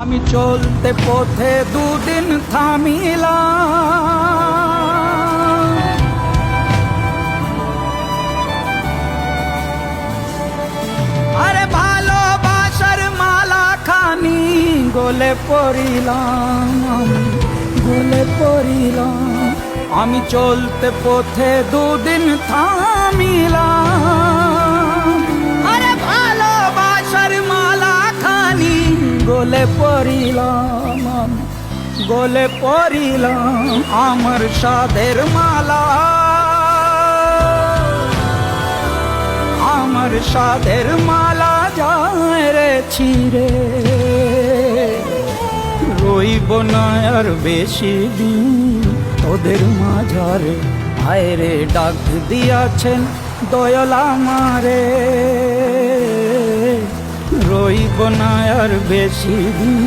আমি চলতে পথে দুদিন থামিলাম, আরে ভালোবাসার মালা খানি গলে পড়িলাম, গলে পড়িলাম। আমি চলতে পথে দুদিন থামিলাম, আরে ভালোবাসার মালা খানি গলে পড়িলাম, গলে পড়িলাম। আমার সাধের মালা, আমার সাধের মালা যায় রে ছিঁড়ে, রইব না আর বেশি দিন ওদের মাঝারে। হায় রে ডাক দিয়াছেন দয়াল আমারে, রইব না আর বেশি দিন।